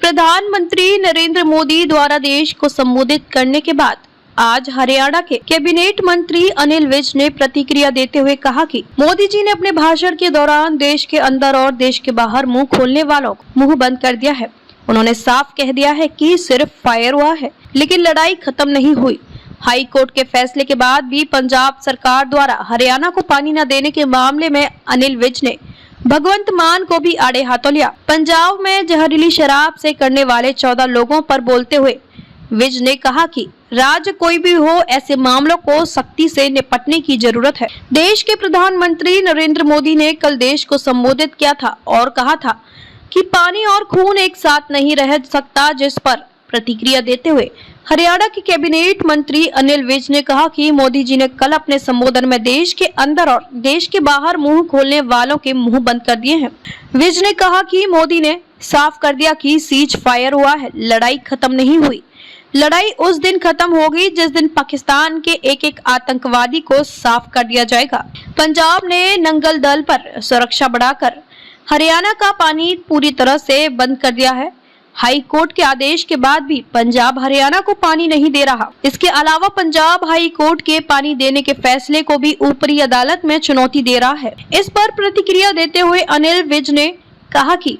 प्रधानमंत्री नरेंद्र मोदी द्वारा देश को संबोधित करने के बाद आज हरियाणा के कैबिनेट मंत्री अनिल विज ने प्रतिक्रिया देते हुए कहा कि मोदी जी ने अपने भाषण के दौरान देश के अंदर और देश के बाहर मुंह खोलने वालों को मुंह बंद कर दिया है। उन्होंने साफ कह दिया है कि सिर्फ फायर हुआ है, लेकिन लड़ाई खत्म नहीं हुई। हाई कोर्ट के फैसले के बाद भी पंजाब सरकार द्वारा हरियाणा को पानी न देने के मामले में अनिल विज ने भगवंत मान को भी आड़े हाथों लिया। पंजाब में जहरीली शराब से करने वाले 14 लोगों पर बोलते हुए विज ने कहा कि राज्य कोई भी हो, ऐसे मामलों को सख्ती से निपटने की जरूरत है। देश के प्रधानमंत्री नरेंद्र मोदी ने कल देश को संबोधित किया था और कहा था कि पानी और खून एक साथ नहीं रह सकता, जिस पर प्रतिक्रिया देते हुए हरियाणा के कैबिनेट मंत्री अनिल विज ने कहा कि मोदी जी ने कल अपने संबोधन में देश के अंदर और देश के बाहर मुंह खोलने वालों के मुंह बंद कर दिए हैं। विज ने कहा कि मोदी ने साफ कर दिया कि सीज फायर हुआ है, लड़ाई खत्म नहीं हुई। लड़ाई उस दिन खत्म होगी जिस दिन पाकिस्तान के एक एक आतंकवादी को साफ कर दिया जाएगा। पंजाब ने नंगल दल पर सुरक्षा बढ़ाकर हरियाणा का पानी पूरी तरह से बंद कर दिया है। हाई कोर्ट के आदेश के बाद भी पंजाब हरियाणा को पानी नहीं दे रहा। इसके अलावा पंजाब हाई कोर्ट के पानी देने के फैसले को भी ऊपरी अदालत में चुनौती दे रहा है। इस पर प्रतिक्रिया देते हुए अनिल विज ने कहा कि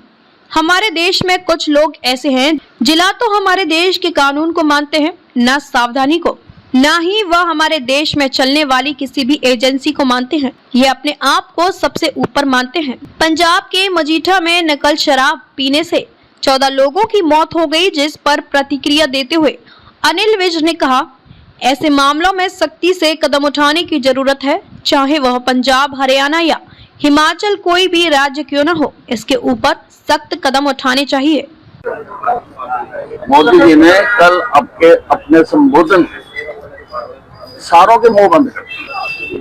हमारे देश में कुछ लोग ऐसे हैं जिला तो हमारे देश के कानून को मानते हैं, न सावधानी को, न ही वह हमारे देश में चलने वाली किसी भी एजेंसी को मानते हैं। ये अपने आप को सबसे ऊपर मानते हैं। पंजाब के मजीठा में नकल शराब पीने से 14 लोगों की मौत हो गई, जिस पर प्रतिक्रिया देते हुए अनिल विज ने कहा, ऐसे मामलों में सख्ती से कदम उठाने की जरूरत है, चाहे वह पंजाब, हरियाणा या हिमाचल कोई भी राज्य क्यों न हो, इसके ऊपर सख्त कदम उठाने चाहिए। मोदी जी ने कल अपने संबोधन सारों के मुंह बंद कर दिए।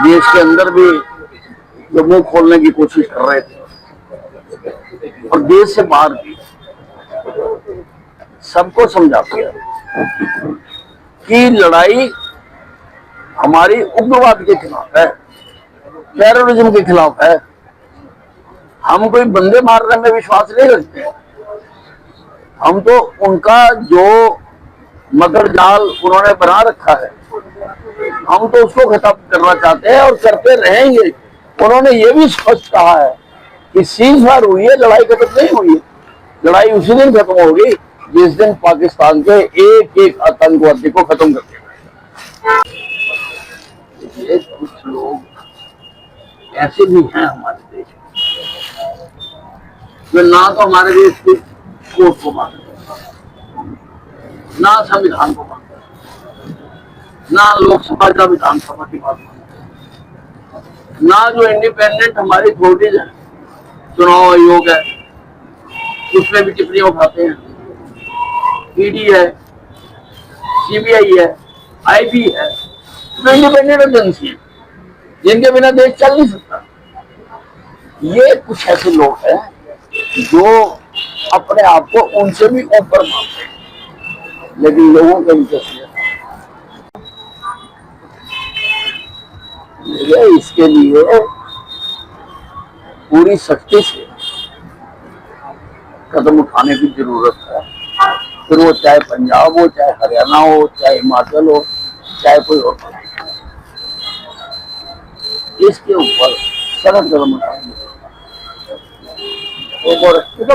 देश के अंदर भी जो मुंह खोलने की कोशिश कर रहे थे और देश से बाहर भी सबको समझा दिया कि लड़ाई हमारी उग्रवाद के खिलाफ है, टेररिज्म के खिलाफ है। हम कोई बंदे मारने में विश्वास नहीं रखते। हम तो उनका जो मगर जाल उन्होंने बना रखा है, हम तो उसको खत्म करना चाहते हैं और करते रहेंगे। उन्होंने ये भी स्पष्ट कहा है कि सीज फायर हुई है, लड़ाई खत्म नहीं हुई है। लड़ाई उसी दिन खत्म होगी जिस दिन पाकिस्तान के एक एक आतंकवादी को खत्म कर दिया। कुछ लोग ऐसे भी हैं हमारे देश में जो ना तो हमारे देश की कोर्ट को मानते, ना संविधान को मानते, ना लोकसभा का विधानसभा की बात मानते, ना जो इंडिपेंडेंट हमारी अथॉरिटीज है, चुनाव आयोग है, उसमें भी टिप्पणी उठाते हैं। ईडी है, सीबीआई है, आईबी है, तो इंडिपेंडेंट एजेंसी है जिनके बिना देश चल नहीं सकता। ये कुछ ऐसे लोग हैं जो अपने आप को उनसे भी ऊपर मानते हैं, लेकिन लोगों का इंटरेस्ट नहीं। इसके लिए पूरी सख्ती से कदम उठाने की जरूरत है। फिर वो चाहे पंजाब हो, चाहे हरियाणा हो, चाहे हिमाचल हो, चाहे कोई और, इसके ऊपर सख्त कदम उठाने की जरूरत है।